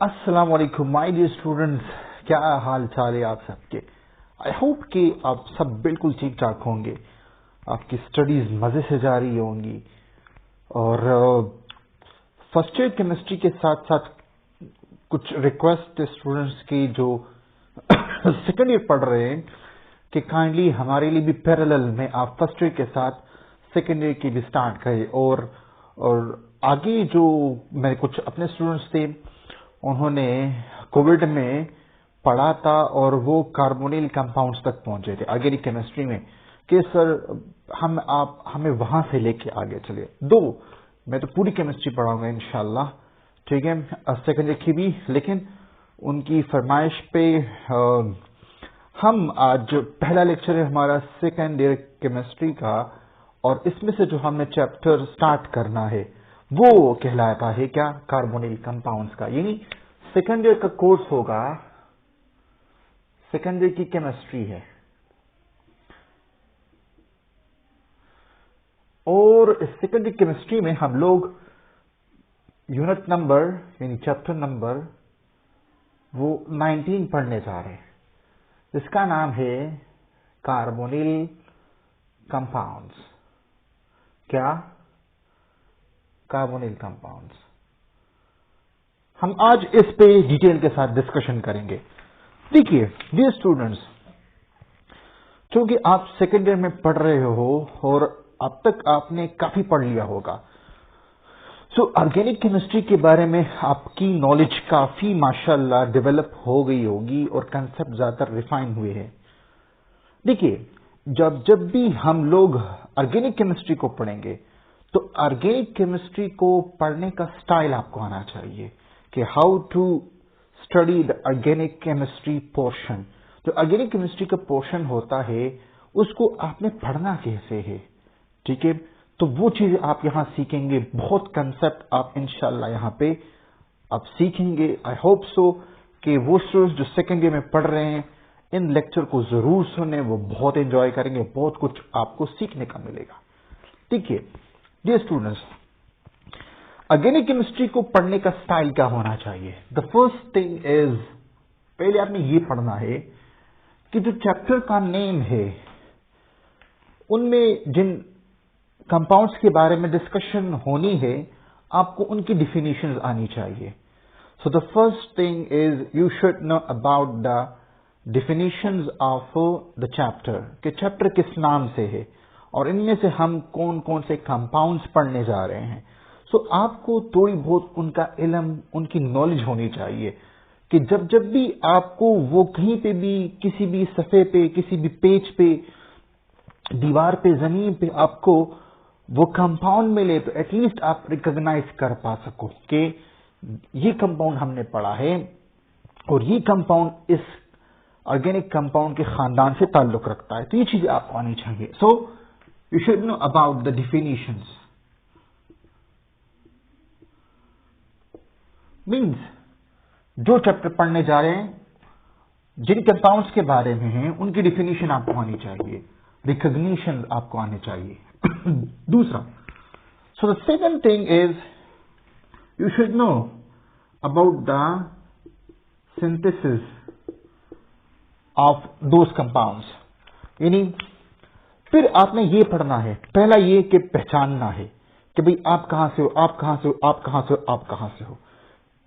अस्सलाम वालेकुम my dear students, क्या हाल चाल है आप सबके। आई होप कि आप सब बिल्कुल ठीक ठाक होंगे, आपकी स्टडीज मजे से जारी होंगी और फर्स्ट ईयर केमिस्ट्री के साथ साथ कुछ रिक्वेस्ट स्टूडेंट्स की जो सेकेंड ईयर पढ़ रहे हैं कि काइंडली हमारे लिए भी पैरेलल में आप फर्स्ट ईयर के साथ सेकेंड ईयर की भी स्टार्ट करें। और आगे जो मेरे कुछ अपने स्टूडेंट्स थे उन्होंने कोविड में पढ़ा था और वो कार्बोनिल कंपाउंड्स तक पहुंचे थे ऑर्गेनिक केमिस्ट्री में कि सर आप हमें वहां से लेके आगे चले। दो मैं तो पूरी केमिस्ट्री पढ़ाऊंगा इंशाल्लाह, ठीक है, सेकेंड ईयर की भी, लेकिन उनकी फरमाइश पे हम आज जो पहला लेक्चर है हमारा सेकेंड ईयर केमिस्ट्री का, और इसमें से जो हमने चैप्टर स्टार्ट करना है वो कहलाता है क्या, कार्बोनिल कंपाउंड्स का। यानी सेकेंड ईयर का कोर्स होगा, सेकेंड ईयर की केमिस्ट्री है और सेकेंड ईयर केमिस्ट्री में हम लोग यूनिट नंबर यानी चैप्टर नंबर वो 19 पढ़ने जा रहे हैं, जिसका नाम है कार्बोनिल कंपाउंड्स। क्या? Carbonyl compounds. हम आज इस पे डिटेल के साथ डिस्कशन करेंगे। देखिए डियर स्टूडेंट्स, क्योंकि आप सेकेंड ईयर में पढ़ रहे हो और अब तक आपने काफी पढ़ लिया होगा, सो ऑर्गेनिक केमिस्ट्री के बारे में आपकी नॉलेज काफी माशाल्लाह डेवलप हो गई होगी और कंसेप्ट ज्यादा रिफाइन हुए हैं। देखिए जब जब भी हम लोग ऑर्गेनिक केमिस्ट्री को पढ़ेंगे तो ऑर्गेनिक केमिस्ट्री को पढ़ने का स्टाइल आपको आना चाहिए कि how to study the organic chemistry portion. जो ऑर्गेनिक केमिस्ट्री का पोर्शन होता है उसको आपने पढ़ना कैसे है, ठीक है। तो वो चीज आप यहां सीखेंगे, बहुत कंसेप्ट आप इंशाल्लाह यहां पे आप सीखेंगे। आई होप सो कि वो स्टूडेंट्स जो सेकेंड ईयर में पढ़ रहे हैं इन लेक्चर को जरूर सुने, वो बहुत एंजॉय करेंगे, बहुत कुछ आपको सीखने का मिलेगा। ठीक है डियर स्टूडेंट्स, ऑर्गेनिक केमिस्ट्री को पढ़ने का स्टाइल क्या होना चाहिए। द फर्स्ट थिंग इज, पहले आपने ये पढ़ना है कि जो चैप्टर का नेम है उनमें जिन कंपाउंड्स के बारे में डिस्कशन होनी है आपको उनकी डिफिनीशंस आनी चाहिए। So the first thing is you should know about the definitions of the chapter, कि चैप्टर किस नाम से है और इनमें से हम कौन कौन से कंपाउंड्स पढ़ने जा रहे हैं। सो आपको थोड़ी बहुत उनका इल्म, उनकी नॉलेज होनी चाहिए कि जब जब भी आपको वो कहीं पे भी किसी भी सफ़े पे, किसी भी पेज पे, दीवार पे, जमीन पे आपको वो कंपाउंड मिले तो एटलीस्ट आप रिकॉग्नाइज कर पा सको कि ये कंपाउंड हमने पढ़ा है और ये कंपाउंड इस ऑर्गेनिक कंपाउंड के खानदान से ताल्लुक रखता है। तो ये चीजें आपको आनी चाहिए। So you should know about the definitions. Means जो चैप्टर पढ़ने जा रहे हैं जिन कंपाउंड्स के बारे में हैं उनकी डिफिनीशन आपको आनी चाहिए, रिकॉग्निशन आपको आने चाहिए। दूसरा, so the second thing is you should know about the synthesis of those compounds. यानी फिर आपने ये पढ़ना है, पहला ये कि पहचानना है कि भाई आप कहां से हो, आप कहां से हो, आप कहां से हो, आप कहां से हो।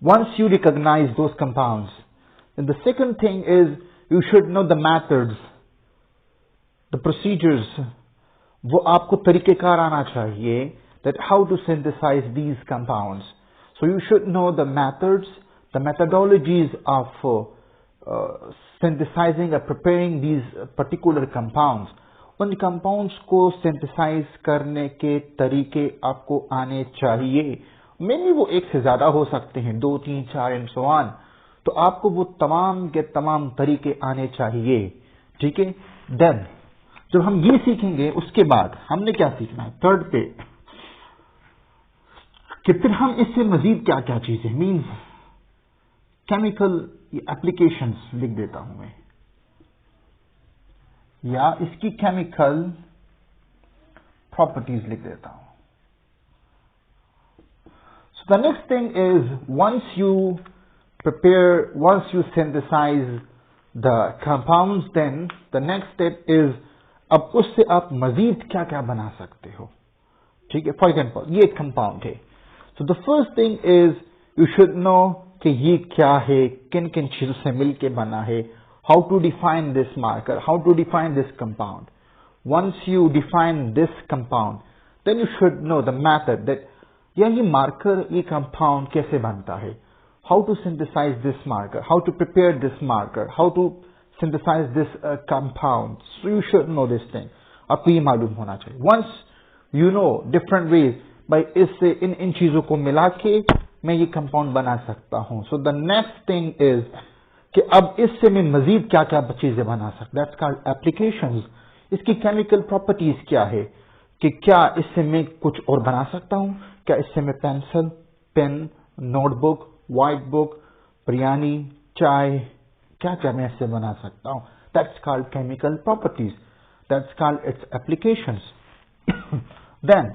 Once you recognize those compounds, then the second thing is you should know the methods, the procedures. वो आपको तरीकेकार आना चाहिए that how to synthesize these compounds. So you should know the methods, the methodologies of synthesizing or preparing these particular compounds. उन compounds को synthesize करने के तरीके आपको आने चाहिए। मेनली वो एक से ज्यादा हो सकते हैं, 2, 3, 4 एंड सो ऑन। तो आपको वो तमाम के तमाम तरीके आने चाहिए, ठीक है। देन जब हम ये सीखेंगे उसके बाद हमने क्या सीखना है थर्ड पे, कि फिर हम इससे मजीद क्या क्या चीजें, मीन्स केमिकल एप्लीकेशंस लिख देता हूं मैं, या इसकी केमिकल प्रॉपर्टीज लिख देता हूं। So the next thing is, once you prepare, once you synthesize the compounds, then the next step is अब उससे आप मजीद क्या क्या बना सकते हो. ठीक है, फॉर एग्जाम्पल ये एक कंपाउंड है. So the first thing is you should no कि ये क्या है, किन किन चीजों से मिलके बना है, how to define this marker, how to define this compound. Once you define this compound, then you should know the method that ये मार्कर, ये कंपाउंड कैसे बनता है, how to synthesize this marker, how to prepare this marker, how to synthesize this compound. So you should know this thing. आपको ये मालूम होना चाहिए. Once you know different ways, by इससे इन चीजों को मिला के मैं ये कंपाउंड बना सकता हूँ. So the next thing is कि अब इससे मैं मजीद क्या क्या चीजें बना सकता. That's called applications. इसकी केमिकल प्रॉपर्टीज क्या है, कि क्या इससे मैं कुछ और बना सकता हूँ, क्या इससे मैं pencil, pen, notebook, white book, biryani, चाय, क्या क्या मैं इससे बना सकता हूं. That's called chemical properties, that's called its applications. Then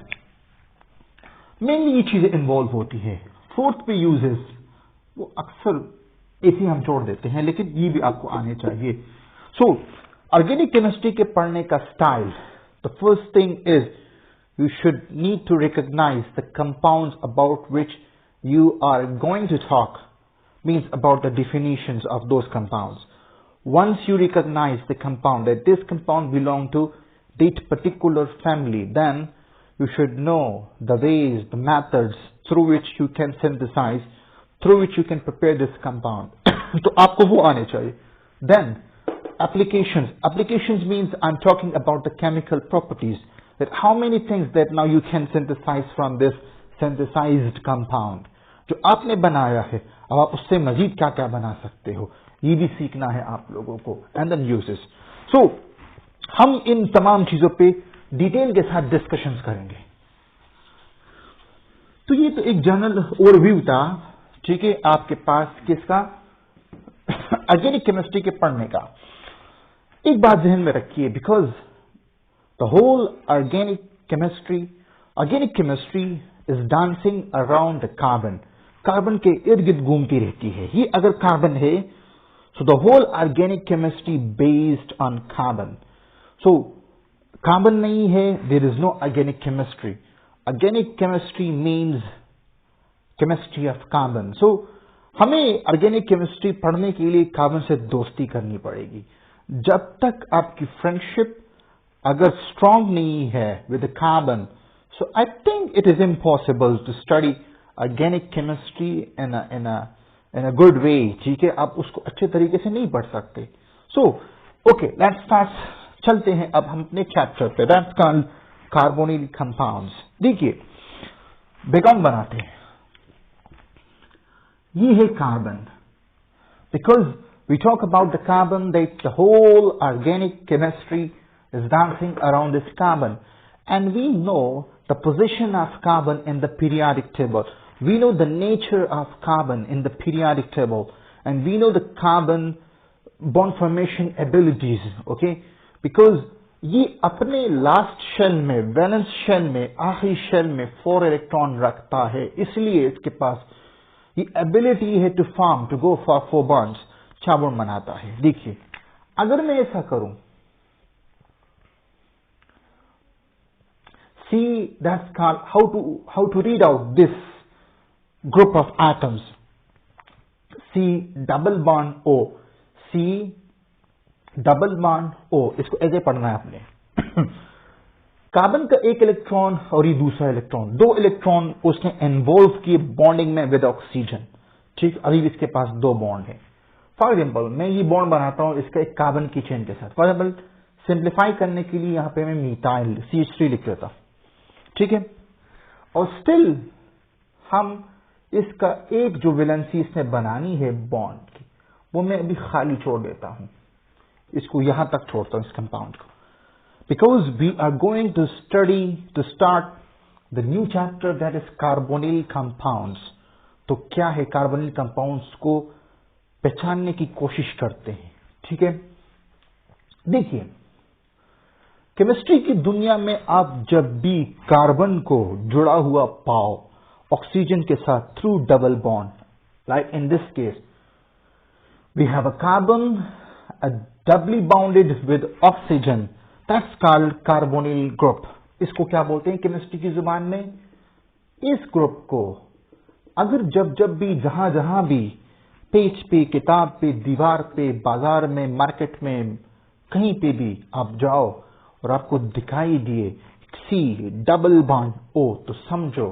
mainly ये चीजें इन्वॉल्व होती है. फोर्थ पे यूजेस वो अक्सर ऐसे हम छोड़ देते हैं, लेकिन ये भी आपको आने चाहिए. सो ऑर्गेनिक केमिस्ट्री के पढ़ने का style, the first thing is you should need to recognize the compounds about which you are going to talk, means about the definitions of those compounds. Once you recognize the compound, that this compound belongs to that particular family, then you should know the ways, the methods through which you can synthesize, through which you can prepare this compound. तो आपको वो आने चाहिए. Then applications. Applications means I'm talking about the chemical properties. That how many things that now you can synthesize from this synthesized compound. जो आपने बनाया है, अब आप उससे मजीद क्या क्या बना सकते हो, ये भी सीखना है आप लोगों को. And then uses. सो हम इन तमाम चीजों पे डिटेल के साथ डिस्कशंस करेंगे. तो ये तो एक जनरल ओवरव्यू था, ठीक है, आपके पास किसका, ऑर्गेनिक केमिस्ट्री के पढ़ने का. एक बात ध्यान में रखिए, because the whole organic chemistry is dancing around the carbon. Carbon के इर्द गिर्द घूमती रहती है. ये अगर कार्बन है, so the whole organic chemistry based on carbon. So carbon नहीं है, there is no organic chemistry. Organic chemistry means chemistry of carbon. So हमें ऑर्गेनिक केमिस्ट्री पढ़ने के लिए कार्बन से दोस्ती करनी पड़ेगी. जब तक आपकी फ्रेंडशिप अगर स्ट्रांग नहीं है with carbon, so I think it is impossible to study organic chemistry in a good way. ठीक है, आप उसको अच्छे तरीके से नहीं पढ़ सकते. So okay, let's start. चलते हैं अब हम अपने चैप्टर पे. That's called carbonyl compounds. देखिए, बैकग्राउंड बनाते हैं. ये है carbon. Because we talk about the carbon, that the whole organic chemistry is dancing around this carbon, and we know the position of carbon in the periodic table. We know the nature of carbon in the periodic table, and we know the carbon bond formation abilities. Okay, because ये अपने last shell में, valence shell में, आखिरी shell में 4 electron रखता है, इसलिए इसके पास ये एबिलिटी है to form, to go for 4 bonds, 4 bond बनाता है. देखिए, अगर मैं ऐसा करूं, see, that's called how to read out this group of atoms. C double bond O, C double bond O. इसको ऐसे पढ़ना है आपने. कार्बन का एक इलेक्ट्रॉन और ये दूसरा इलेक्ट्रॉन, 2 इलेक्ट्रॉन उसने इन्वॉल्व किए बॉन्डिंग में विद ऑक्सीजन. ठीक, अभी इसके पास 2 बॉन्ड है. फॉर एग्जाम्पल मैं ये बॉन्ड बनाता हूं इसका एक कार्बन की चेन के साथ. फॉर एग्जाम्पल सिंप्लीफाई करने के लिए यहां पे मैं मीथाइल CH3 लिख देता. ठीक है, और स्टिल हम इसका एक जो वैलेंसी इसने बनानी है बॉन्ड की, वो मैं अभी खाली छोड़ देता हूं. इसको यहां तक छोड़ता हूं इस कंपाउंड को, because we are going to start the new chapter that is carbonyl compounds. तो क्या है, कार्बोनिल कंपाउंड्स को पहचानने की कोशिश करते हैं. ठीक है, देखिए, केमिस्ट्री की दुनिया में आप जब भी कार्बन को जुड़ा हुआ पाओ ऑक्सीजन के साथ through double bond, like in this case We have a carbon doubly bonded with oxygen. That's called carbonyl group. इसको क्या बोलते हैं केमिस्ट्री की जुबान में? इस ग्रुप को अगर जब भी जहां भी पेज पे, किताब पे, दीवार पे, बाजार में, मार्केट में, कहीं पे भी आप जाओ और आपको दिखाई दिए C डबल बॉन्ड O, तो समझो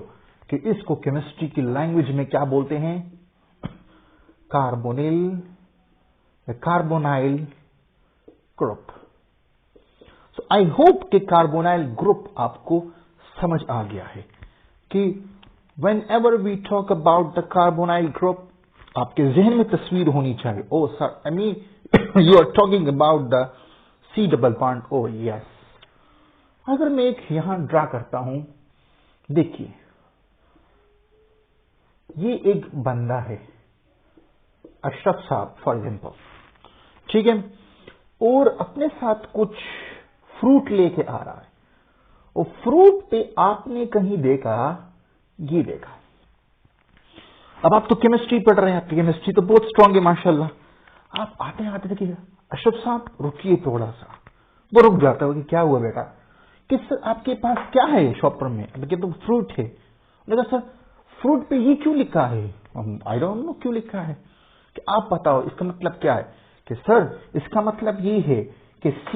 कि इसको केमिस्ट्री की लैंग्वेज में क्या बोलते हैं? कार्बोनिल या carbonyl group. So I hope कि कार्बोनाइल ग्रुप आपको समझ आ गया है कि whenever we talk about the carbonyl group, आपके जहन में तस्वीर होनी चाहिए। Oh sir, I mean you are talking about the C double bond O। Yes, अगर मैं एक यहां ड्रा करता हूं, देखिए ये एक बंदा है, अशरफ साहब फॉर एग्जाम्पल, ठीक है, और अपने साथ कुछ फ्रूट लेके आ रहा है, और फ्रूट पे आपने कहीं देखा, ये देखा। अब आप तो केमिस्ट्री पढ़ रहे हैं, आपकी केमिस्ट्री तो बहुत स्ट्रांग है माशाल्लाह। आप आते आते देखिए अशरफ साहब रुकिए थोड़ा सा, वो रुक जाता है कि क्या हुआ बेटा, किस आपके पास क्या है शॉपर में? तो फ्रूट है। लगा सर फ्रूट पे ये क्यों लिखा है? आई डोंट नो क्यों लिखा है, कि आप बताओ इसका मतलब क्या है? कि सर इसका मतलब ये है कि C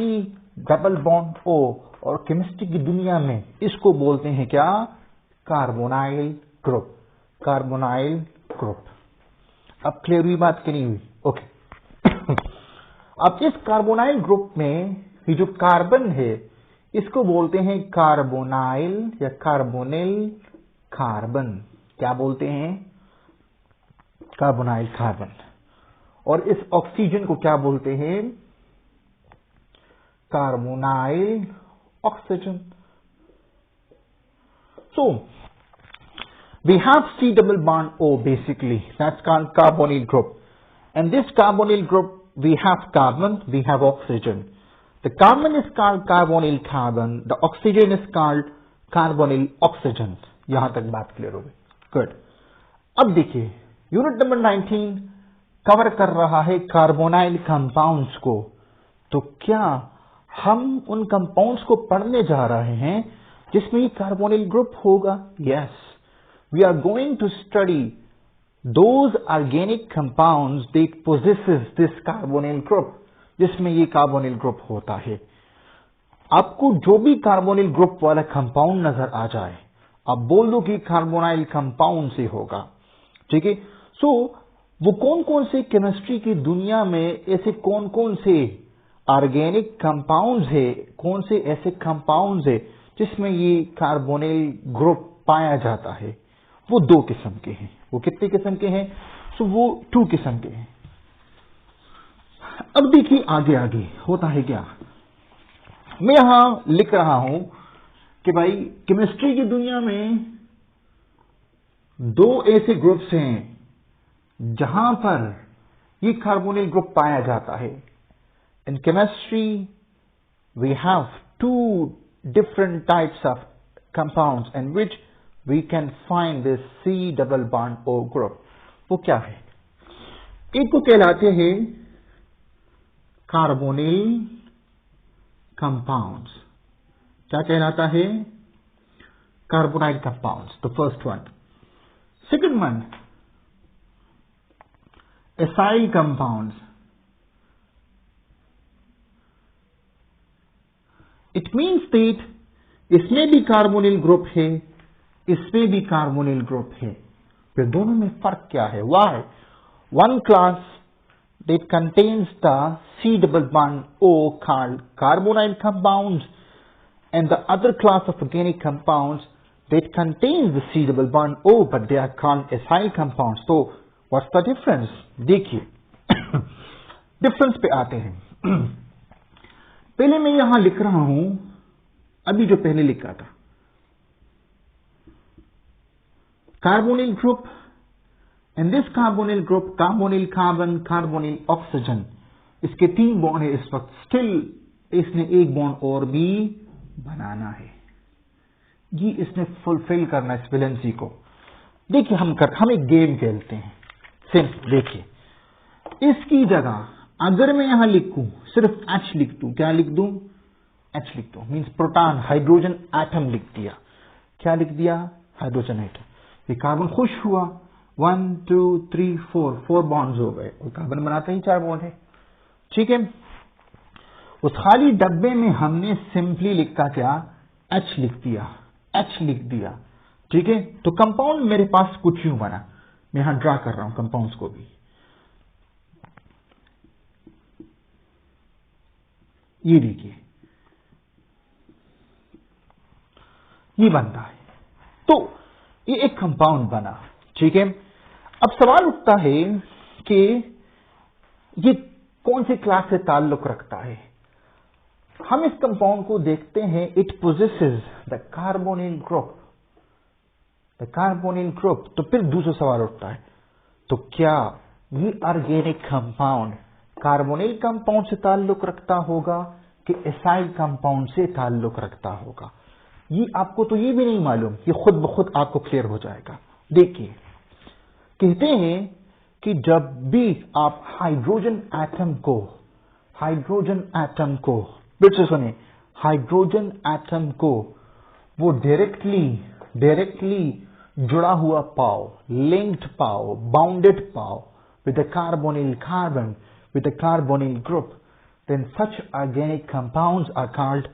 डबल बॉन्ड O, और केमिस्ट्री की दुनिया में इसको बोलते हैं क्या? Carbonyl group. Carbonyl group. अब क्लियर हुई बात कि नहीं हुई? ओके। अब इस कार्बोनाइल ग्रुप में ये जो कार्बन है इसको बोलते हैं कार्बोनाइल या कार्बोनिल कार्बन। क्या बोलते हैं? Carbonyl carbon. और इस ऑक्सीजन को क्या बोलते हैं? Carbonyl oxygen. So we have C double bond O basically, that's called carbonyl group, and this carbonyl group we have carbon, we have oxygen. The carbon is called carbonyl carbon, the oxygen is called carbonyl oxygen. यहां तक बात clear हो गई? Good. अब देखिए unit number 19 cover कर रहा है कार्बोनाइल कंपाउंड्स को, तो क्या हम उन कंपाउंड्स को पढ़ने जा रहे हैं जिसमें ये कार्बोनिल ग्रुप होगा? Yes, we are going to study those organic compounds that possesses this carbonyl group, जिसमें ये कार्बोनिल ग्रुप होता है। आपको जो भी कार्बोनिल ग्रुप वाला कंपाउंड नजर आ जाए, आप बोल दो कि कार्बोनाइल कंपाउंड से होगा, ठीक है। सो वो कौन कौन से केमिस्ट्री की दुनिया में ऐसे कौन कौन से ऑर्गेनिक कंपाउंड्स है, कौन से ऐसे कंपाउंड्स है जिसमें ये कार्बोनिल ग्रुप पाया जाता है? वो दो किस्म के हैं। वो कितने किस्म के हैं? सो वो 2 किस्म के हैं। अब देखिए आगे आगे होता है क्या। मैं यहां लिख रहा हूं कि भाई केमिस्ट्री की दुनिया में 2 ऐसे ग्रुप्स हैं जहां पर ये कार्बोनिल ग्रुप पाया जाता है। In chemistry we have 2 different types of compounds in which we can find this C double bond O group. वो क्या है? एक को कहलाते हैं कार्बोनिल कंपाउंड्स। क्या कहलाता है? Carbonyl compounds, the first one. Second one acyl compounds. It means that इसमें भी कार्बोनिल ग्रुप है, इसमें भी कार्बोनिल ग्रुप है। फिर दोनों में फर्क क्या है? Why? One class that contains the C double bond O called carbonyl compounds, and the other class of organic compounds that contains the C double bond O, but they are called acyl compounds. So what's the difference? देखिए difference पे आते हैं। पहले मैं यहां लिख रहा हूं, अभी जो पहले लिखा था, carbonyl group, in this carbonyl group carbonyl carbon, carbonyl oxygen, इसके 3 बॉन्ड है इस वक्त। स्टिल इसने एक बॉन्ड और भी बनाना है, ये इसने फुलफिल करना है इस वैलेंसी को। देखिए हम एक गेम खेलते हैं। सिंपल देखिए, इसकी जगह अगर मैं यहां लिखूं, सिर्फ H लिख दूं, क्या लिख दूं? H लिख दूं, मीन्स प्रोटॉन हाइड्रोजन एटम लिख दिया। क्या लिख दिया? Hydrogen atom. ये कार्बन खुश हुआ, 1 2 3 4 बॉन्ड्स हो गए, और कार्बन बनाते ही 4 बॉन्ड है। ठीक है, उस खाली डब्बे में हमने सिंपली लिखा क्या? H लिख दिया, H लिख दिया। ठीक है, तो कंपाउंड मेरे पास कुछ यूं बना, मैं यहां ड्रा कर रहा हूं कंपाउंड्स को भी। ये देखिए, ये बनता है, तो ये एक कंपाउंड बना। ठीक है, अब सवाल उठता है कि ये कौन से क्लास से ताल्लुक रखता है। हम इस कंपाउंड को देखते हैं, it possesses the carbonyl group, the carbonyl group. तो फिर दूसरा सवाल उठता है, तो क्या ये ऑर्गेनिक कंपाउंड कार्बोनिल कंपाउंड से ताल्लुक रखता होगा कि एसाइल कंपाउंड से ताल्लुक रखता होगा? ये आपको तो ये भी नहीं मालूम, ये खुद ब खुद आपको क्लियर हो जाएगा। देखिए, कहते हैं कि जब भी आप हाइड्रोजन एटम को फिर से सुने, हाइड्रोजन एटम को वो डायरेक्टली जुड़ा हुआ पाओ, लिंक्ड पाओ, बाउंडेड पाओ with the carbonyl carbon, with a carbonyl group, then such organic compounds are called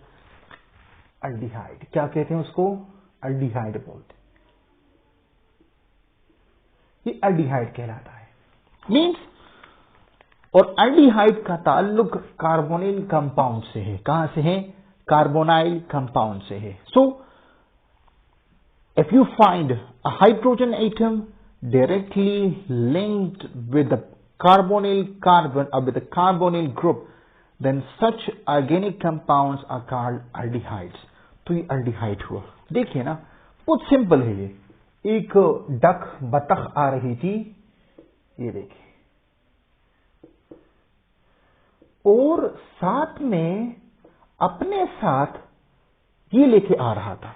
aldehyde. क्या कहते हैं उसको? aldehyde बोलते हैं। ये aldehyde कहलाता है, मीन्स, और aldehyde का ताल्लुक कार्बोनिल कंपाउंड से है। कहां से है? कार्बोनाइल कंपाउंड से है। So if you find a hydrogen atom directly linked with the carbonyl carbon or with the carbonyl group, then such organic compounds are called aldehydes. तो ये aldehyde हुआ। देखिए ना, बहुत सिंपल है ये। एक डक, बतख आ रही थी, ये देखिए, और साथ में अपने साथ ये लेके आ रहा था।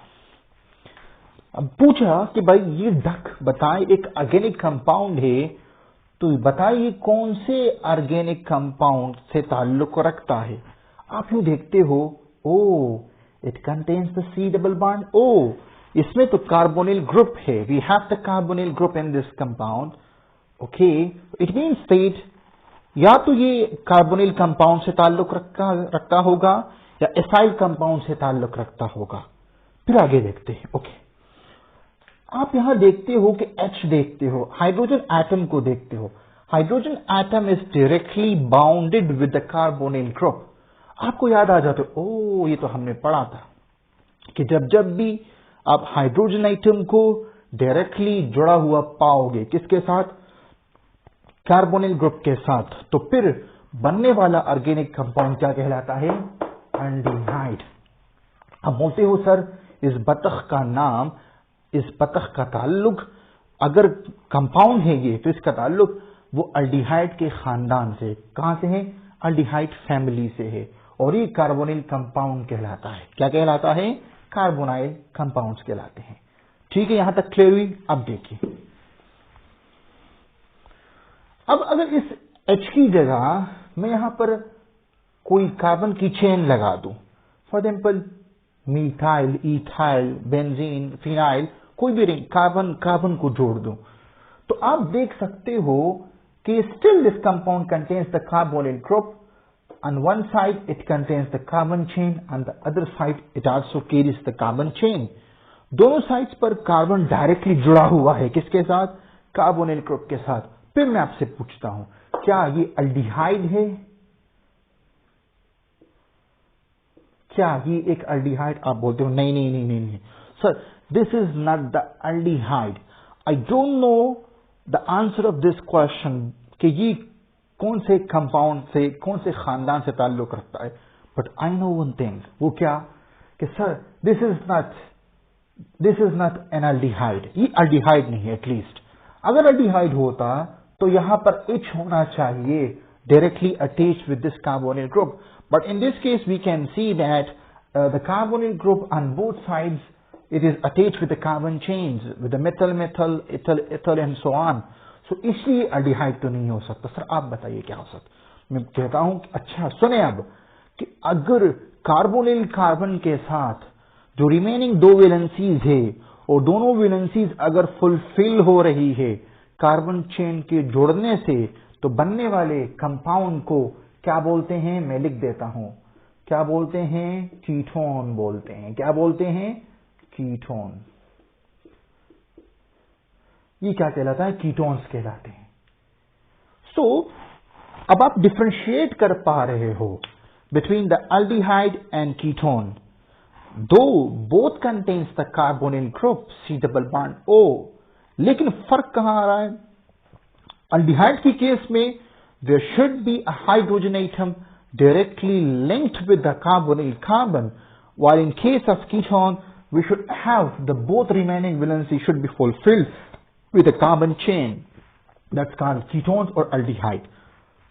अब पूछा कि भाई ये डक बताए एक ऑर्गेनिक कंपाउंड है, तो बताइए कौन से ऑर्गेनिक कंपाउंड से ताल्लुक रखता है। आप यूं देखते हो, oh it contains the C double bond, O इसमें तो कार्बोनिल ग्रुप है, we have the carbonyl group in this compound. Okay, it means that या तो ये कार्बोनिल कंपाउंड से ताल्लुक रखता होगा या एसाइल कंपाउंड से ताल्लुक रखता होगा। फिर आगे देखते हैं। ओके, आप यहां देखते हो कि H देखते हो, हाइड्रोजन एटम को देखते हो, hydrogen atom is directly bounded with the carbonyl group. आपको याद आ जाते, ओ ये तो हमने पढ़ा था कि जब भी आप हाइड्रोजन एटम को डायरेक्टली जुड़ा हुआ पाओगे, किसके साथ? कार्बोनिल ग्रुप के साथ, तो फिर बनने वाला ऑर्गेनिक कंपाउंड क्या कहलाता है? एल्डिहाइड। अब बोलते हो सर इस बतख का नाम, इस बतख का ताल्लुक, अगर कंपाउंड है ये, तो इसका ताल्लुक वो एल्डिहाइड के खानदान से, कहां से है? एल्डिहाइड फैमिली से है, और ये कार्बोनिल कंपाउंड कहलाता है। क्या कहलाता है? कार्बोनाइल कंपाउंड्स कहलाते हैं। ठीक है, यहां तक क्लियर हुई? अब देखिए, अब अगर इस H की जगह मैं यहां पर कोई कार्बन की चेन लगा दूं, for example methyl, ethyl, benzene, phenyl, कोई भी रिंग कार्बन को जोड़ दूं, तो आप देख सकते हो कि still this compound contains the carbonyl group. On one side it contains the carbon chain, on the other side it also carries the carbon chain. दोनों साइड्स पर कार्बन डायरेक्टली जुड़ा हुआ है, किसके साथ? कार्बोनिल ग्रुप के साथ। फिर मैं आपसे पूछता हूं, क्या ये एल्डिहाइड है? क्या ये एक एल्डिहाइड? आप बोलते हो नहीं नहीं नहीं नहीं sir, this is not the aldehyde. I don't know the answer of this question कि ये कौन से कंपाउंड से, कौन से खानदान से ताल्लुक रखता है, but I know one thing. वो क्या? कि sir this is not an aldehyde, ये एल्डिहाइड नहीं है। एटलीस्ट अगर एल्डिहाइड होता तो यहां पर H होना चाहिए, directly attached with this carbonyl group. But in this case, we can see that the carbonyl group on both sides, it is attached with the carbon chains, with the methyl, ethyl, and so on. सो इसलिए aldehyde तो नहीं हो सकता। Sir आप बताइए क्या हो सकता। मैं कहता हूं अच्छा सुने अब कि अगर कार्बोनिल कार्बन के साथ जो रिमेनिंग दो वैलेंसीज है और दोनों वैलेंसीज अगर फुलफिल हो रही है कार्बन चेन के जोड़ने से, तो बनने वाले कंपाउंड को क्या बोलते हैं, मैं लिख देता हूं, क्या बोलते हैं, कीटोन बोलते हैं। क्या बोलते हैं, कीटोन। ये क्या कहलाता है, कीटोन्स कहलाते हैं। सो अब आप डिफरेंशिएट कर पा रहे हो between the aldehyde and ketone, दो both contains the carbonyl group C double bond O, लेकिन फर्क कहां आ रहा है। अल्डिहाइड की केस में there should be a hydrogen atom directly linked with the carbonyl carbon, while in case of ketone we should have the both remaining valency should be fulfilled with a carbon chain, that's called ketones or aldehyde.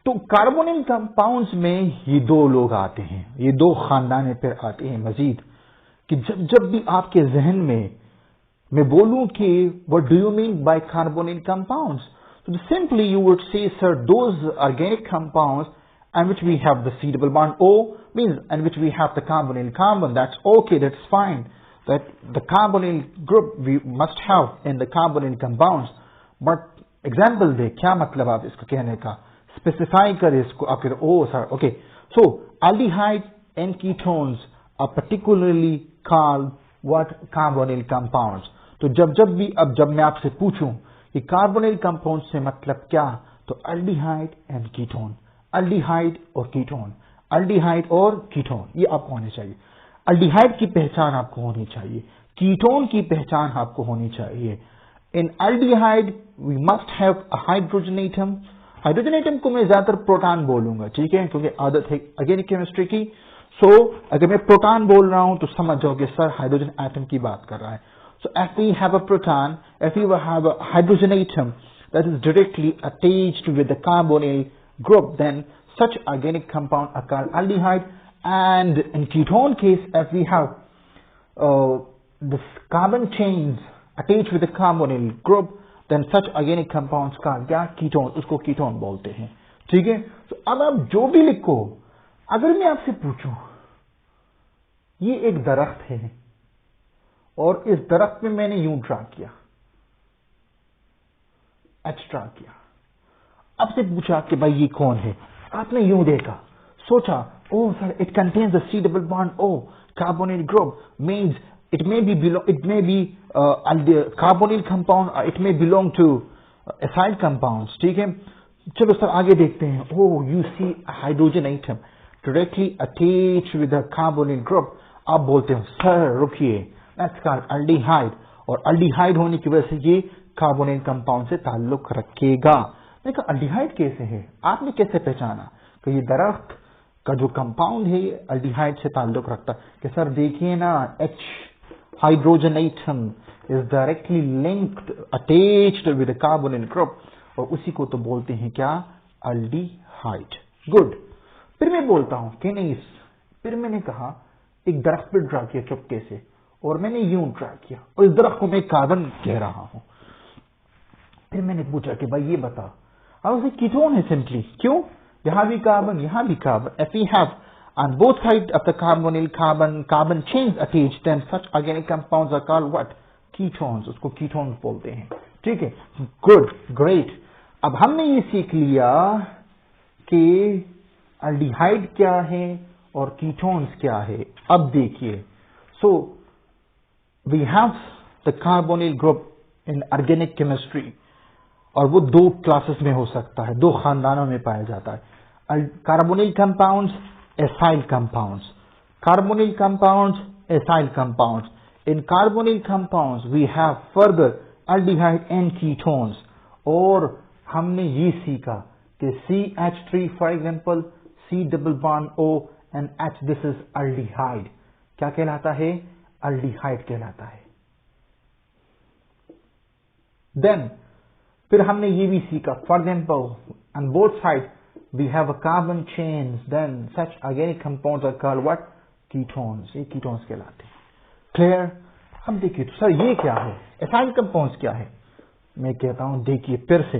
तो carbonyl compounds में ये दो लोग आते हैं, ये दो खानदान पर आते हैं मजीद, कि जब भी आपके जहन में मैं बोलूं कि what do you mean by carbonyl compounds, so simply you would say, sir, those organic compounds and which we have the C double bond O means and which we have the carbonyl carbon. That's okay, that's fine, that the carbonyl group we must have in the carbonyl compounds. But example दे, क्या मतलब आप इसको कहने का, specify करें इसको आप कह, oh sir okay. So aldehyde and ketones are particularly called what, carbonyl compounds. तो जब भी अब जब मैं आपसे पूछूं कि कार्बोनिल कंपाउंड से मतलब क्या, तो अल्डिहाइड एंड कीटोन, अल्डिहाइड और कीटोन, अल्डिहाइड और कीटोन, ये आपको होने चाहिए। अल्डिहाइड की पहचान आपको होनी चाहिए, कीटोन की पहचान आपको होनी चाहिए। In aldehyde we must have a hydrogen atom. Hydrogen atom को मैं ज्यादातर प्रोटॉन बोलूंगा, ठीक है, क्योंकि आदत है ऑर्गेनिक केमिस्ट्री की। सो अगर मैं प्रोटॉन बोल रहा हूं तो समझ जाओ कि सर हाइड्रोजन एटम की बात कर रहा है। So if we have a proton, if we have a hydrogen atom that is directly attached with the carbonyl group, then such organic compound are called aldehyde. And in ketone case, if we have this carbon chains attached with the carbonyl group, then such organic compounds called क्या, ketone, उसको ketone बोलते हैं, ठीक है। तो अब आप जो भी लिखो, अगर मैं आपसे पूछूं ये एक दरख्त है और इस दरख्त में मैंने यूं ड्रा किया, ड्रा किया, आपसे पूछा कि भाई ये कौन है, आपने यूं देखा, सोचा oh sir it contains the C double bond O carbonyl group, means it may be carbonyl compound, it may belong to acyl compounds, ठीक है। चलो सर आगे देखते हैं। Oh you see hydrogen atom directly attached with the carbonyl group. आप बोलते हो sir रुकिए, दैट्स कॉल्ड अल्डिहाइड, और अल्डिहाइड होने की वजह से ये कार्बोनिल कंपाउंड से ताल्लुक रखेगा। देखा अल्डिहाइड कैसे है, आपने कैसे पहचाना कि ये दरख्त का जो कंपाउंड है अल्डिहाइड से ताल्लुक रखता है। कि सर देखिए ना, H hydrogen atom is directly linked attached with carbonyl group, और उसी को तो बोलते हैं क्या, अल्डिहाइड। गुड। फिर मैं बोलता हूं कि नहीं, फिर मैंने कहा एक दरख्त पर ड्रा किया चुपके से और मैंने यूं ड्रा किया और इस दरख्त को मैं कार्बन कह रहा हूं। फिर मैंने पूछा कि भाई ये बता, अब उसे कीटोन है सिंपली, क्यों, यहां भी कार्बन यहां भी carbon. If we have on both sides of the carbonyl carbon chains attached, then such organic compounds are called what, ketones, उसको ketones बोलते हैं, ठीक है। Good, great. अब हमने ये सीख लिया कि अल्डिहाइड क्या है और कीटोन्स क्या है। अब देखिए, so we have the carbonyl group in organic chemistry, और वो दो क्लासेस में हो सकता है, दो खानदानों में पाया जाता है, carbonyl compounds, acyl compounds, carbonyl compounds, acyl compounds. In carbonyl compounds we have further aldehyde and ketones, और हमने ये सीखा कि CH3 for example, C double bond O and H, this is aldehyde. क्या कहलाता है, अल्डिहाइड कहलाता है। देन फिर हमने ये भी सीखा, for example on both side we have a carbon chains, then such organic compounds are called what, ketones. ये कीटोन्स कहलाते हैं। क्लियर। अब देखिए तो सर ये क्या है, एसाइल कंपाउंड्स क्या है। मैं कहता हूं देखिए फिर से,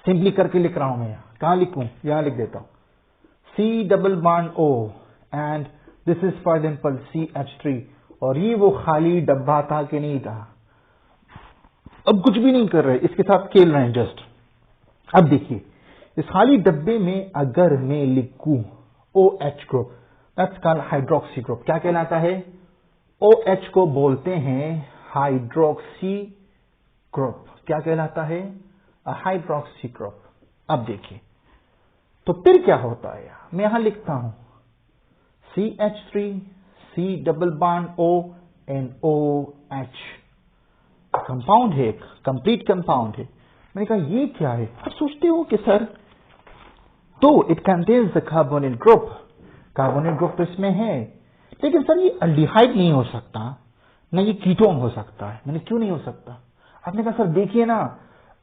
सिंपली करके लिख रहा हूं मैं, कहां लिखूं, यहां लिख देता हूं, C double bond O and this is for example CH3, और ये वो खाली डब्बा था कि नहीं था। अब कुछ भी नहीं कर रहे, इसके साथ खेल रहे हैं जस्ट। अब देखिए, इस खाली डब्बे में अगर मैं लिखूं OH group, that's called hydroxy group. क्या कहलाता है? OH को बोलते हैं हाइड्रोक्सी ग्रुप। क्या कहलाता है? Hydroxy group. अब देखिए, तो फिर क्या होता है, मैं यहां लिखता हूं CH3, C double bond O and OH। Compound है, कंप्लीट कंपाउंड है। मैंने कहा ये क्या है? आप सोचते हो कि सर, तो it contains the carbonyl group, carbonyl group तो इसमें है, लेकिन सर ये अल्डिहाइड नहीं हो सकता, न ये कीटोन हो सकता है। मैंने क्यों नहीं हो सकता? आपने कहा सर देखिए ना,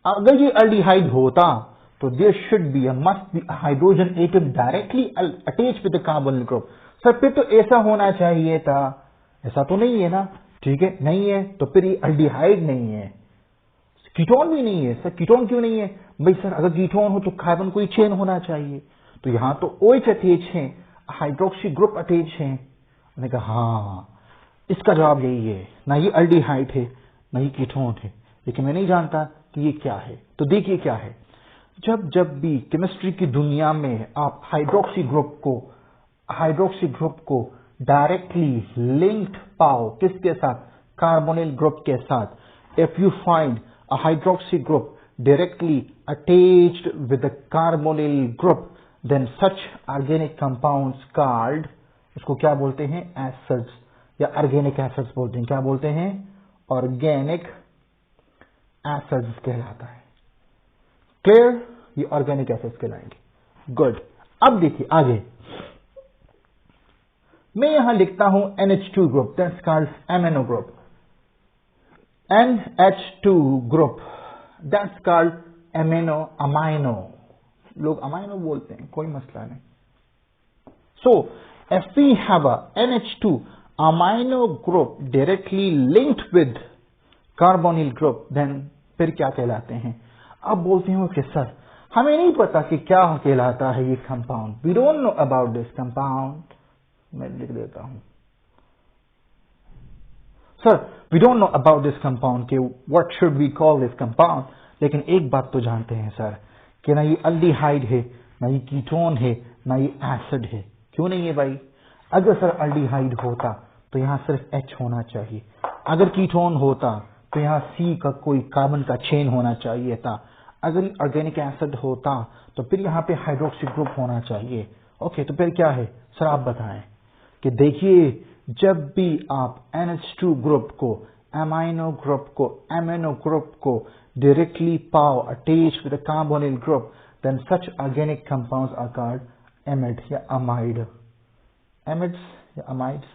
अगर ये अल्डिहाइड होता तो there should be must be hydrogen atom directly attach with the carbonyl group. Sir फिर तो ऐसा होना चाहिए था, ऐसा तो नहीं है ना। ठीक है, नहीं है तो फिर ये अल्डिहाइड नहीं है, कीटोन भी नहीं है। सर कीटोन क्यों नहीं है? भाई सर अगर कीटोन हो तो कार्बन कोई चेन होना चाहिए, तो यहां तो OH अटैच है, हाइड्रोक्सी ग्रुप अटैच है। मैंने कहा हाँ, इसका जवाब यही है, ना ये अल्डिहाइड है ना ये कीटोन है, लेकिन मैं नहीं जानता कि ये क्या है। तो देखिए क्या है, जब जब भी केमिस्ट्री की दुनिया में आप हाइड्रोक्सी ग्रुप को डायरेक्टली लिंक्ड पाओ, किसके साथ? कार्बोनिल ग्रुप के साथ। If you find a hydroxy group directly attached with the carbonyl group, then such organic compounds called, इसको क्या बोलते हैं? एसिड्स या ऑर्गेनिक एसिड्स बोलते हैं। क्या बोलते हैं? ऑर्गेनिक एसिड्स कहलाता है। क्लियर? ये ऑर्गेनिक एसिड्स कहलाएंगे। गुड। अब देखिए आगे, मैं यहां लिखता हूं NH2 group, that's called amino group. NH2 group, that's called amino। लोग अमाइनो बोलते हैं, कोई मसला नहीं। So, if we have a NH2 amino group directly linked with carbonyl group, then फिर क्या कहलाते हैं? अब बोलते हैं कि सर हमें नहीं पता कि क्या कहलाता है ये compound, we don't know about this compound। मैं लिख देता हूं, sir we don't know about this compound के what should we call this compound. लेकिन एक बात तो जानते हैं सर कि ना ये अल्डिहाइड है, ना ये कीटोन है, ना ये एसिड है। क्यों नहीं है भाई? अगर सर अल्डिहाइड होता तो यहां सिर्फ H होना चाहिए, अगर कीटोन होता तो यहां C का कोई कार्बन का चेन होना चाहिए था, अगर ऑर्गेनिक एसिड होता तो फिर यहां पे हाइड्रोक्सी ग्रुप होना चाहिए। ओके, तो फिर क्या है सर, आप बताएं। कि देखिए, जब भी आप NH2 ग्रुप को, एमाइनो ग्रुप को डायरेक्टली पाओ attach with carbonyl group, then such organic compounds are called amide या अमाइड। एमिड्स या amides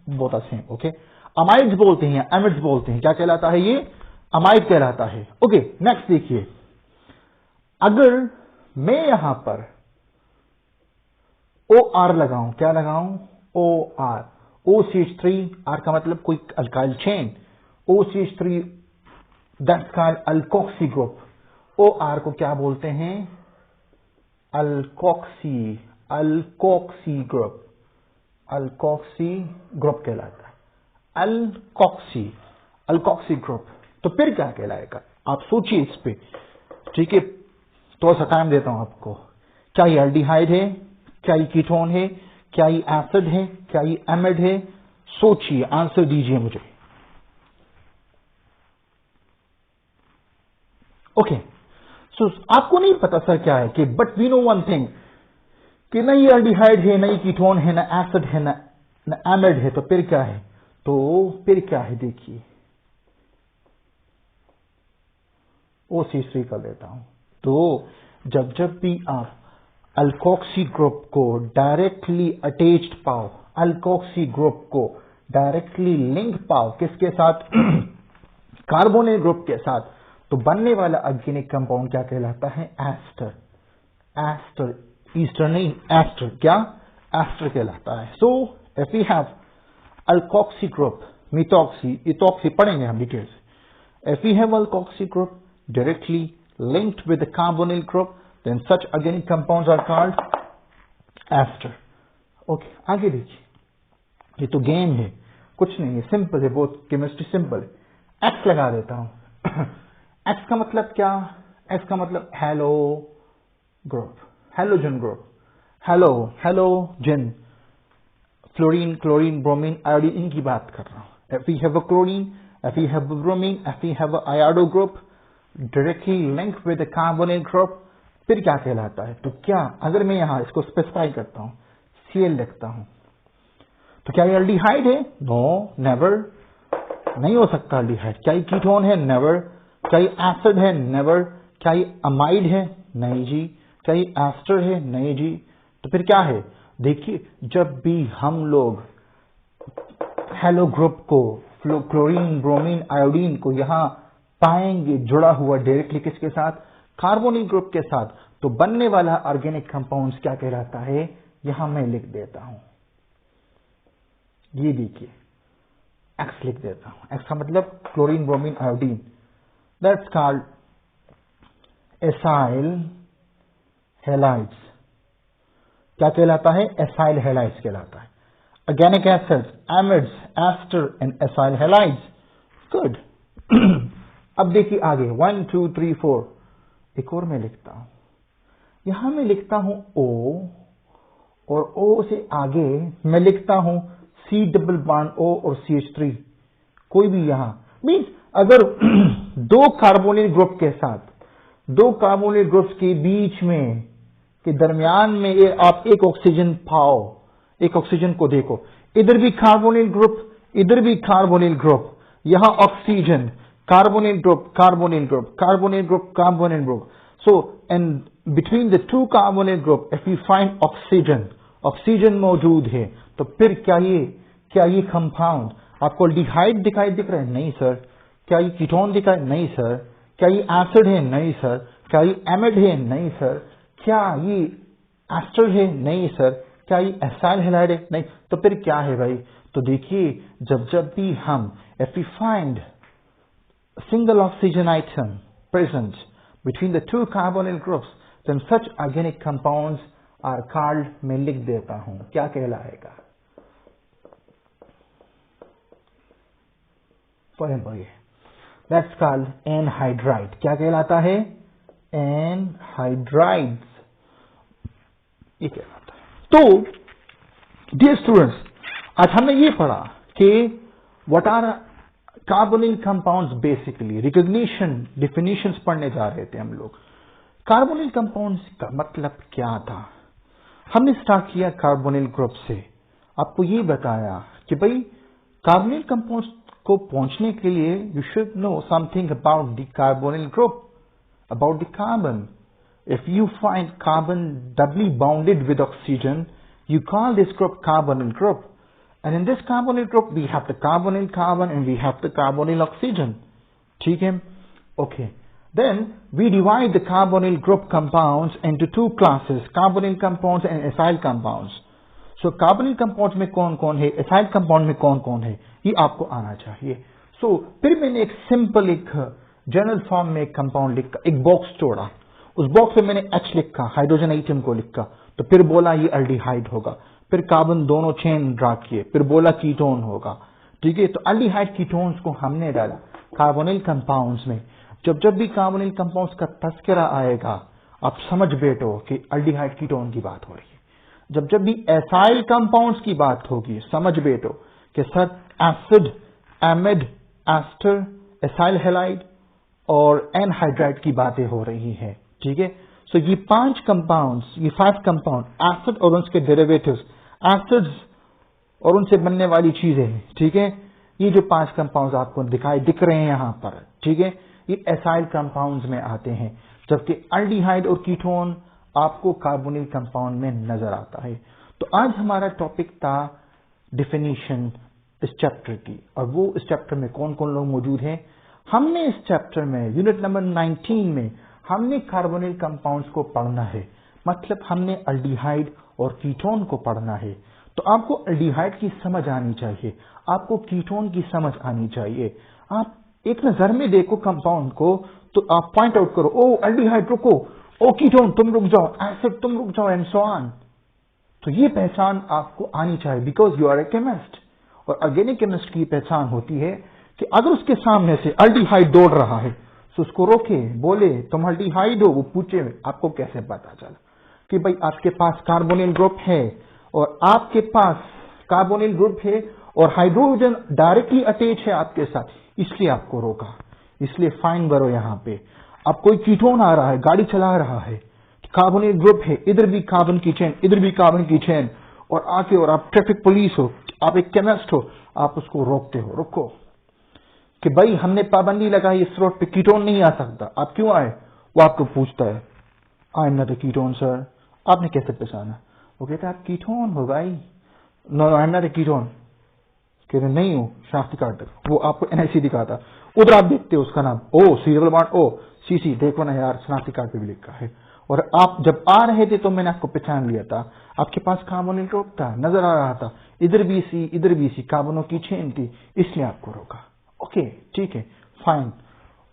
both are same. Okay, amides बोलते हैं, एमिड्स बोलते हैं। क्या कहलाता है ये? अमाइड कहलाता है। ओके, नेक्स्ट देखिए, अगर मैं यहां पर OR लगाऊं, क्या लगाऊं? OR, OCH3, R का मतलब कोई alkyl chain, OCH3 that's called alkoxy group. OR को क्या बोलते हैं? अल्कोक्सी ग्रुप, अल्कोक्सी ग्रुप कहलाता है। Alkoxy group. तो फिर क्या कहलाएगा? आप सोचिए इस पे। ठीक है, थोड़ा सा टाइम देता हूं आपको। क्या ये एल्डिहाइड है? क्या ये कीटोन है? क्या ये एसिड है? क्या ये एमिड है? सोचिए, आंसर दीजिए मुझे। ओके, सो आपको नहीं पता सर क्या है, कि but we know one thing कि ना ये एल्डिहाइड है, ना ये कीटोन है, ना एसिड है, ना एमिड है। तो फिर क्या है? तो फिर क्या है? देखिए, OC3 कर देता हूं। तो जब जब भी आप अल्कोक्सी ग्रुप को डायरेक्टली अटैच्ड पाओ, अल्कोक्सी ग्रुप को डायरेक्टली लिंक पाओ, किसके साथ? कार्बोनिल ग्रुप के साथ, तो बनने वाला ऑर्गेनिक कंपाउंड क्या कहलाता है? एस्टर। एस्टर, ईस्टर नहीं, एस्टर। क्या? एस्टर कहलाता है। So if we have alkoxy group, methoxy, ethoxy पढ़ेंगे हम details. If we have alkoxy group directly linked with the carbonyl group, then such organic compounds are called ester. Okay, आगे देखिए, ये तो गेम है, कुछ नहीं है, सिंपल है, बहुत केमिस्ट्री सिंपल है. एक्स लगा देता हूं. एक्स का मतलब क्या? एक्स का मतलब hello group, halogen group, halogen, fluorine, chlorine, bromine, iodine, इनकी बात कर रहा हूं. If we have a chlorine, if we have a bromine, if we have a iodo group directly linked with the carbonyl group, फिर क्या कहलाता है? तो क्या अगर मैं यहां इसको स्पेसिफाई करता हूं, Cl लिखता हूं, तो क्या ये एल्डिहाइड है? नो, नेवर, नहीं हो सकता एल्डिहाइड. क्या ये कीटोन है? नेवर. क्या ये एसिड है? नेवर. क्या ये अमाइड है? नहीं जी. क्या ये एस्टर है? नहीं जी. तो फिर क्या है? देखिए, जब भी हम लोग हेलो ग्रुप को, क्लोरीन, ब्रोमीन, आयोडीन को यहां पाएंगे जुड़ा हुआ डायरेक्टली किसके साथ? कार्बोनिल ग्रुप के साथ, तो बनने वाला ऑर्गेनिक कंपाउंड्स क्या कहलाता है? यहां मैं लिख देता हूं, ये देखिए, एक्स लिख देता हूं. एक्स का मतलब chlorine, bromine, iodine. That's called acyl halides. क्या कहलाता है? एसाइल हैलाइड्स कहलाता है. Organic acids, amides, ester and acyl halides. Good. अब देखिए आगे, 1 2 3 4. एक और मैं लिखता हूं, यहां मैं लिखता हूं O, और O से आगे मैं लिखता हूं C डबल बॉन्ड O और CH3. कोई भी यहां मीन्स अगर दो कार्बोनिल ग्रुप के साथ, दो कार्बोनिल ग्रुप्स के बीच में, के दरमियान में आप एक ऑक्सीजन पाओ, एक ऑक्सीजन को देखो, इधर भी कार्बोनिल ग्रुप, इधर भी कार्बोनिल ग्रुप, यहां oxygen, carbonyl group, carbonyl group, carbonyl group, carbonyl group. So and between the two carbonyl group if you find oxygen, oxygen मौजूद है, तो फिर क्या ये कंपाउंड आपको एल्डिहाइड दिख रहा है? नहीं सर. क्या ये कीटोन दिखाई? नहीं सर. क्या ये एसिड है? नहीं सर. क्या ये एमिड है? नहीं सर. क्या ये एस्टर है? नहीं सर. क्या ये एसाइल हैलाइड है? नहीं. तो फिर क्या है भाई? तो देखिए, जब भी हम if you find single oxygen item present between the two carbonyl groups, then such organic compounds are called, मैं लिख देता हूं, क्या कहलाएगा? For example that's called anhydride. क्या कहलाता है? एनहाइड्राइड्स, ये कहलाता है. तो डियर स्टूडेंट्स, आज हमने ये पढ़ा कि what are carbonyl compounds. Basically recognition, definitions पढ़ने जा रहे थे हम लोग. कार्बोनिल कंपाउंड्स का मतलब क्या था? हमने स्टार्ट किया कार्बोनिल ग्रुप से, आपको ये बताया कि भाई कार्बोनिल कंपाउंड्स को पहुंचने के लिए you should know something about the carbonyl group, about the carbon. If you find carbon doubly bonded with oxygen, you call this group carbonyl group. And in this carbonyl group, we have the carbonyl carbon and we have the carbonyl oxygen. ठीक है? Okay. Then we divide the carbonyl group compounds into two classes, carbonyl compounds and acyl compounds. So carbonyl compounds में कौन कौन है, acyl compound में कौन कौन है, ये आपको आना चाहिए. So फिर मैंने एक सिंपल, एक जनरल फॉर्म में एक कंपाउंड लिखा, एक बॉक्स तोड़ा, उस बॉक्स में मैंने H लिखा, हाइड्रोजन आइटम को लिखा, तो फिर बोला ये एल्डिहाइड होगा. फिर कार्बन दोनों चेन ड्रा किए, फिर बोला कीटोन होगा. ठीक है? तो एल्डिहाइड कीटोन्स को हमने डाला कार्बोनिल कंपाउंड्स में. जब भी कार्बोनिल कंपाउंड्स का तस्करा आएगा, आप समझ बैठो कि एल्डिहाइड कीटोन की बात हो रही है. जब भी एसाइल कंपाउंड्स की बात होगी, समझ बैठो कि sir acid, amide, ester, acyl halide और एनहाइड्राइड की बातें हो रही है. ठीक है? सो ये 5 कंपाउंड्स, ये 5 कंपाउंड, एसिड और उनके डेरिवेटिव्स, एसिड्स और उनसे बनने वाली चीजें. ठीक है? ये जो 5 कंपाउंड्स आपको दिख रहे हैं यहां पर, ठीक है, ये एसाइल कंपाउंड्स में आते हैं, जबकि एल्डिहाइड और कीटोन आपको कार्बोनिल कंपाउंड में नजर आता है. तो आज हमारा टॉपिक था डिफिनीशन इस चैप्टर की, और वो इस चैप्टर में कौन कौन लोग मौजूद हैं. हमने इस चैप्टर में यूनिट नंबर 19 में हमने कार्बोनिल कंपाउंड्स को पढ़ना है, मतलब हमने एल्डिहाइड और कीटोन को पढ़ना है. तो आपको एल्डिहाइड की समझ आनी चाहिए, आपको कीटोन की समझ आनी चाहिए. आप एक नजर में देखो कंपाउंड को, तो आप पॉइंट आउट करो, ओ एल्डिहाइड रुको, ओ कीटोन तुम रुक जाओ, एसिड तुम रुक जाओ, एंड सो ऑन। तो ये पहचान आपको आनी चाहिए, because you are a chemist. और ऑर्गेनिक केमिस्ट की पहचान होती है कि अगर उसके सामने से एल्डिहाइड दौड़ रहा है तो उसको रोके, बोले तुम एल्डिहाइड हो। वो पूछे आपको कैसे पता चला कि भाई आपके पास कार्बोनिल ग्रुप है, और आपके पास कार्बोनिल ग्रुप है और हाइड्रोजन डायरेक्टली अटैच है आपके साथ, इसलिए आपको रोका। इसलिए फाइन करो यहां पे। अब कोई कीटोन आ रहा है, गाड़ी चला रहा है, कार्बोनिल ग्रुप है, इधर भी कार्बन की चेन, इधर भी कार्बन की चेन, और आके और आप ट्रैफिक पुलिस हो, आप एक केमिस्ट हो, आप उसको रोकते हो, रुको कि भाई हमने पाबंदी लगाई इस रोड पे कीटोन नहीं आ सकता, आप क्यों आए। वो आपको पूछता है आई am not a ketone sir. आपने कैसे पहचाना। वो कहता है आप कीटोन हो भाई। No I am not a ketone. कह रहे नहीं हूं, शनाख्ती कार्ड तक। वो आपको एनआईसी दिखाता, उधर आप देखते हो उसका नाम, ओ सीरियल नंबर, ओ सीसी, देखो ना यार शनाख्ती कार्ड पे भी लिखा है। और आप जब आ रहे थे तो मैंने आपको पहचान लिया था, आपके पास कार्बोनिल ग्रुप था, नजर आ रहा था, इधर भी सी इधर भी सी, कार्बनों की चेन थी, इसलिए आपको रोका। ओके ठीक है, फाइन।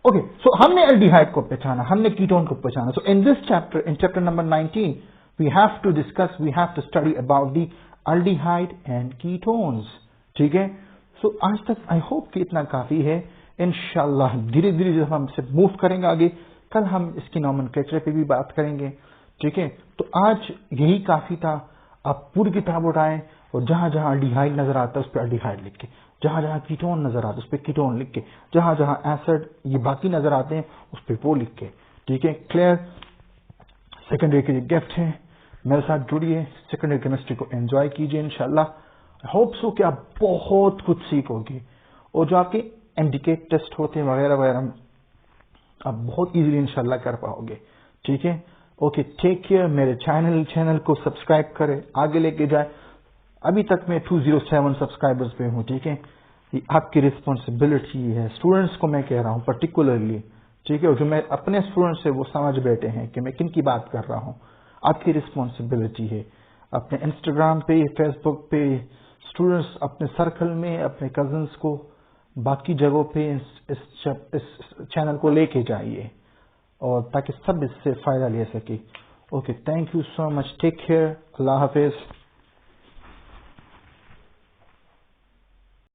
ओके, सो हमने एल्डिहाइड को पहचाना, हमने कीटोन को पहचाना। So in this chapter, in chapter number 19, we have to discuss, we have to study about the aldehyde and ketones. ठीक है, सो आज तक आई होप कि इतना काफी है। इंशाल्लाह धीरे धीरे जब हम इसे मूव करेंगे आगे, कल हम इसकी नॉमेनक्लेचर पे भी बात करेंगे। ठीक है, तो आज यही काफी था। आप पूरी किताब उठाएं और जहां जहां एल्डिहाइड नजर आता है उस पर एल्डिहाइड लिख के, जहां जहां कीटोन नजर आता है उस पर कीटोन लिख के, जहां जहां एसिड ये बाकी नजर आते हैं उस पर वो लिख के। ठीक है, क्लियर। सेकेंडरी के गिफ्ट है, मेरे साथ जुड़िए, सेकेंडरी केमिस्ट्री को एंजॉय कीजिए इंशाल्लाह। आई होप सो कि आप बहुत कुछ सीखोगे, और जो आपके एमडीके टेस्ट होते हैं वगैरह वगैरह आप बहुत इजीली इंशाल्लाह कर पाओगे। ठीक है, ओके, टेक केयर। मेरे चैनल को सब्सक्राइब करें, आगे लेके जाए। अभी तक मैं 207 सब्सक्राइबर्स पे हूँ। ठीक है, ये आपकी रिस्पॉन्सिबिलिटी है, स्टूडेंट्स को मैं कह रहा हूँ पर्टिकुलरली। ठीक है, और जो मैं अपने स्टूडेंट्स से वो समझ बैठे हैं कि मैं किन की बात कर रहा हूँ। आपकी रिस्पॉन्सिबिलिटी है अपने इंस्टाग्राम पे, फेसबुक पे, स्टूडेंट्स अपने सर्कल में, अपने कजन्स को, बाकी जगहों पे इस चैनल को लेके जाइए, और ताकि सब इससे फायदा ले सके। Okay, thank you so much, take care, अल्लाह हाफिज।